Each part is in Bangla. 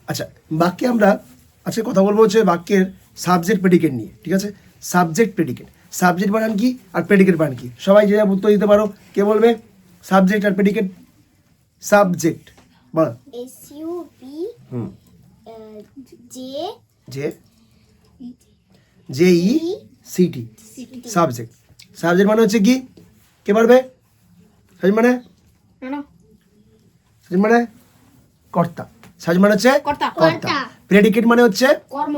আচ্ছা, বাক্যে আমরা আজকে কথা বলবো হচ্ছে বাক্যের সাবজেক্ট প্রেডিকেট নিয়ে, ঠিক আছে? সাবজেক্ট প্রেডিকেট, সাবজেক্ট বানান কি আর প্রেডিকেট বানান কি, সবাই যে উত্তর দিতে পারো। কে বলবে সাবজেক্ট আর প্রেডিকেট? সাবজেক্ট বলো। SUBJECT subject. সাবজেক্ট মানে হচ্ছে কি, কে পারবে? সাবজেক্ট মানে কর্তা। সাবজেক্ট মানে হচ্ছে কর্তা। প্রেডিকেট মানে হচ্ছে কর্ম।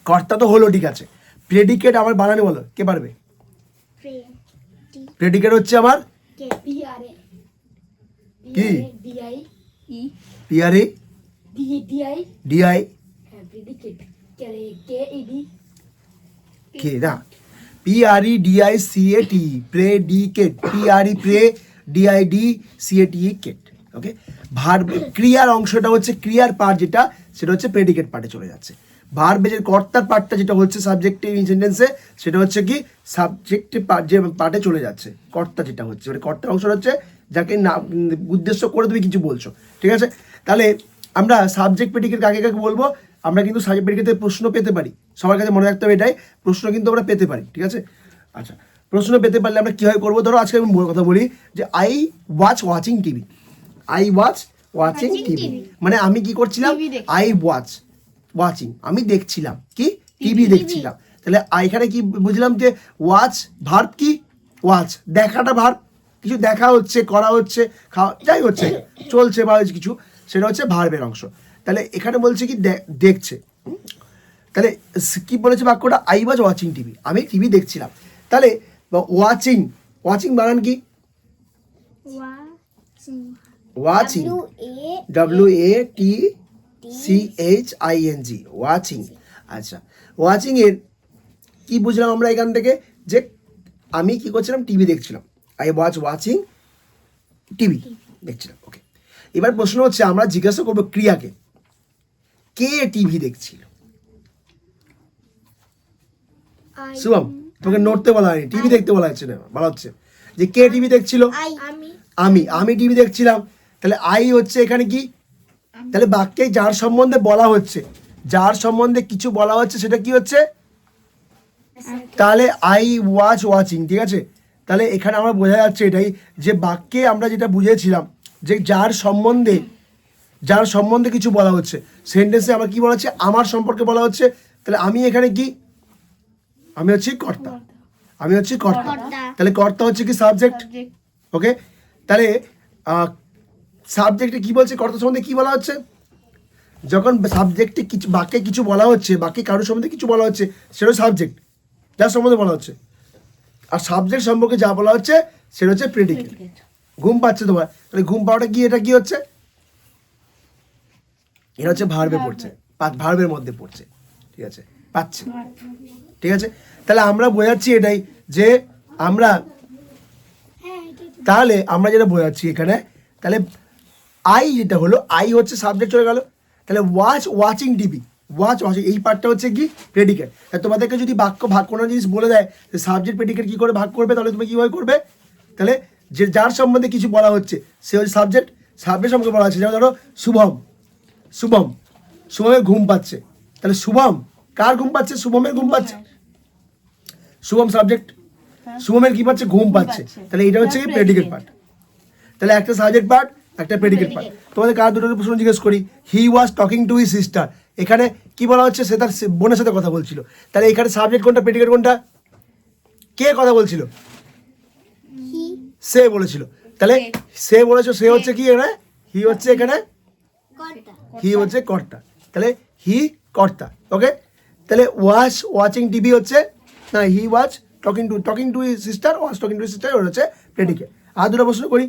কর্তা তো হলো, ঠিক আছে। প্রেডিকেট আমার বানানো বলো, কে পারবে? প্রেডিকেট হচ্ছে আমার কি? PRE DI কে না, PREDICAT predicate, PRE pre, DIDCATE cate. Okay, verb ক্রিয়ার অংশটা হচ্ছে ক্রিয়ার পার্ট, যেটা সেটা হচ্ছে প্রেডিকেট পার্টে চলে যাচ্ছে। ভার্বের কর্তার পার্টটা যেটা হচ্ছে সাবজেক্টিভ ইন সেন্টেন্সে, সেটা হচ্ছে কি সাবজেক্টিভ পার্ট, যে পার্টে চলে যাচ্ছে। কর্তা যেটা হচ্ছে মানে কর্তার অংশটা হচ্ছে যাকে না উদ্দেশ্য করে তুমি কিছু বলছো, ঠিক আছে? তাহলে আমরা সাবজেক্ট প্রেডিকেট কাকে কাকে বলবো? আমরা কিন্তু সাবজেক্ট প্রেডিকেটে প্রশ্ন পেতে পারি, সবার কাছে মনে রাখতে হবে এটাই, প্রশ্ন কিন্তু আমরা পেতে পারি, ঠিক আছে? আচ্ছা, প্রশ্ন পেতে পারলে আমরা কীভাবে করবো? ধরো আজকে আমি কথা বলি যে I watching TV. I watching TV মানে আমি কি করছিলাম? আই ওয়াচিং, আমি দেখছিলাম কি? টিভি দেখছিলাম। তাহলে এখানে কি বুঝলাম যে ওয়াচ ভার্ব কি? ওয়াচ, দেখাটা ভার্ব, কিছু দেখা হচ্ছে, করা হচ্ছে, খাওয়া যাই হচ্ছে, চলছে বা কিছু, সেটা হচ্ছে ভার্বের অংশ। তাহলে এখানে বলছে কি দেখছে। তাহলে কি বলেছে বাক্যটা? আই ওয়াজ ওয়াচিং টিভি, আমি টিভি দেখছিলাম। তাহলে ওয়াচিং বানান কি? Watching, WATCHING, watching. আচ্ছা, ওয়াচিং এর কি বুঝলাম আমরা এখান থেকে? যে আমি কি করছিলাম? টিভি দেখছিলাম। আই ওয়াজ ওয়াচিং টিভি, দেখছিলাম। ওকে, এবার প্রশ্ন হচ্ছে আমরা জিজ্ঞাসা করবো ক্রিয়াকে, কে টিভি দেখছিল? শুভম, তোকে নড়তে বলা হয়নি, টিভি দেখতে বলা হচ্ছে না, বলা হচ্ছে যে কে টিভি দেখছিল? আমি টিভি দেখছিলাম। তাহলে আই হচ্ছে এখানে কি? তাহলে বাক্যে যার সম্বন্ধে বলা হচ্ছে, যার সম্বন্ধে কিছু বলা হচ্ছে, সেটা কি হচ্ছে? তাহলে আই ওয়াজ ওয়াচিং, ঠিক আছে? তাহলে এখানে আমরা বোঝা যাচ্ছে এটাই যে বাক্যে আমরা যেটা বুঝেছিলাম যে যার সম্বন্ধে কিছু বলা হচ্ছে, সেন্টেন্সে আমার কি বলা হচ্ছে? আমার সম্পর্কে বলা হচ্ছে। তাহলে আমি এখানে কি? আমি হচ্ছি কর্তা। তাহলে কর্তা হচ্ছে কি? সাবজেক্ট। ওকে, তাহলে সাবজেক্টে কি বলছে? কর্তা সম্বন্ধে কি বলা হচ্ছে? যখন সাবজেক্টে কিছু বাক্যে কিছু বলা হচ্ছে, বাক্যে কারোর সম্বন্ধে কিছু বলা হচ্ছে, সেটা সাবজেক্ট, যার সম্বন্ধে বলা হচ্ছে। আর সাবজেক্ট সম্পর্কে যা বলা হচ্ছে সেটা হচ্ছে প্রেডিকেট। ঘুম পাচ্ছে তোমার, তাহলে ঘুম পাওয়াটা কি? এটা কি হচ্ছে? এটা হচ্ছে ভার্বে পড়ছে, ভার্বের মধ্যে পড়ছে, ঠিক আছে? পাচ্ছে, ঠিক আছে? তাহলে আমরা বোঝাচ্ছি এটাই যে তাহলে আমরা যেটা বোঝাচ্ছি এখানে, তাহলে আই যেটা হলো, আই হচ্ছে সাবজেক্ট চলে গেল। তাহলে ওয়াচিং টিভি, ওয়াচিং এই পার্টটা হচ্ছে কি? প্রেডিকেট। তোমাদেরকে যদি বাক্য ভাগ কোনো জিনিস বলে দেয় যে সাবজেক্ট প্রেডিকেট কী করে ভাগ করবে, তাহলে তুমি কীভাবে করবে? তাহলে যে যার সম্বন্ধে কিছু বলা হচ্ছে সে হচ্ছে সাবজেক্ট সম্পর্কে বলা হচ্ছে। যেমন ধরো শুভমের ঘুম পাচ্ছে, তাহলে শুভম কার ঘুম পাচ্ছে? শুভমের ঘুম পাচ্ছে। শুভম সাবজেক্ট, শুভমের কি পাচ্ছে? ঘুম পাচ্ছে। তাহলে এটা হচ্ছে কি? Predicate part. তাহলে একটা সাবজেক্ট পার্ট, একটা প্রেডিকেট পার্ট। তোমাদের কার দুটো প্রশ্ন জিজ্ঞেস করি। He was talking to his sister, এখানে কি বলা হচ্ছে? সে তার বোনের সাথে কথা বলছিল। তাহলে এখানে সাবজেক্ট কোনটা, প্রেডিকেট কোনটা? কে কথা বলছিল? সে বলেছিল। তাহলে সে বলেছে, সে হচ্ছে কি এখানে? হি হচ্ছে এখানে, হি হচ্ছে কর্তা। তাহলে হি কর্তা। ওকে, তাহলে ওয়াচিং টিভি হচ্ছে না, he was talking to his sister, was talking to his sister হচ্ছে প্রেডিকেট। আর দুটো প্রশ্ন করি।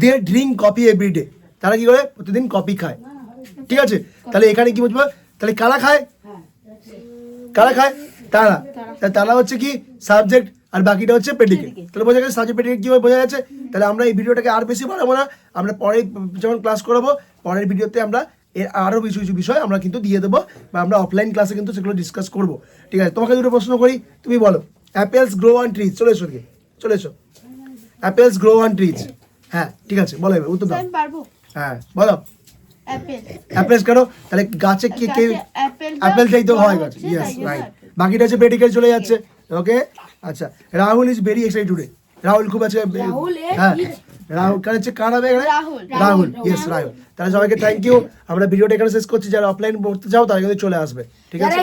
দে ড্রিঙ্ক কফি এভরিডে, তারা কি করে? প্রতিদিন কফি খায়, ঠিক আছে? তাহলে এখানে কি বুঝবো? তাহলে কারা খায়? তারা হচ্ছে কি? সাবজেক্ট, আর বাকিটা হচ্ছে প্রেডিকেট। তাহলে বোঝা গেছে সাবজেক্ট প্রেডিকেট কীভাবে বোঝা যাচ্ছে। তাহলে আমরা এই ভিডিওটাকে আর বেশি বাড়াবো না, আমরা পরে যখন ক্লাস করাবো, পরের ভিডিওতে আমরা এর আরও কিছু বিষয় আমরা কিন্তু দিয়ে দেবো, বা আমরা অফলাইন ক্লাসে কিন্তু সেগুলো ডিসকাস করবো, ঠিক আছে? তোমাকে দুটো প্রশ্ন করি, তুমি বলো। অ্যাপেলস গ্রো অন ট্রিজ, চলে এসো। অ্যাপেলস গ্রো অন ট্রিজ, হ্যাঁ ঠিক আছে, বলো এবার উত্তর দাও। আমি পারবো। হ্যাঁ বলো। অ্যাপেল। অ্যাপেল কেন? তাহলে গাছে কে কে অ্যাপেলটাই তো হয় গাছ। Yes right. বাকিটা হচ্ছে প্রেডিকেট চলে যাচ্ছে। ওকে আচ্ছা, Rahul is very excited today. Rahul খুব আছে। হ্যাঁ রাহুল কার হচ্ছে, কার হবে এখানে? রাহুল। ইয়েস রাহুল। তাহলে সবাইকে থ্যাংক ইউ। আমরা ভিডিওটা এখানে শেষ করছি। যারা অফলাইন পড়তে চাও তারা কিন্তু চলে আসবে, ঠিক আছে?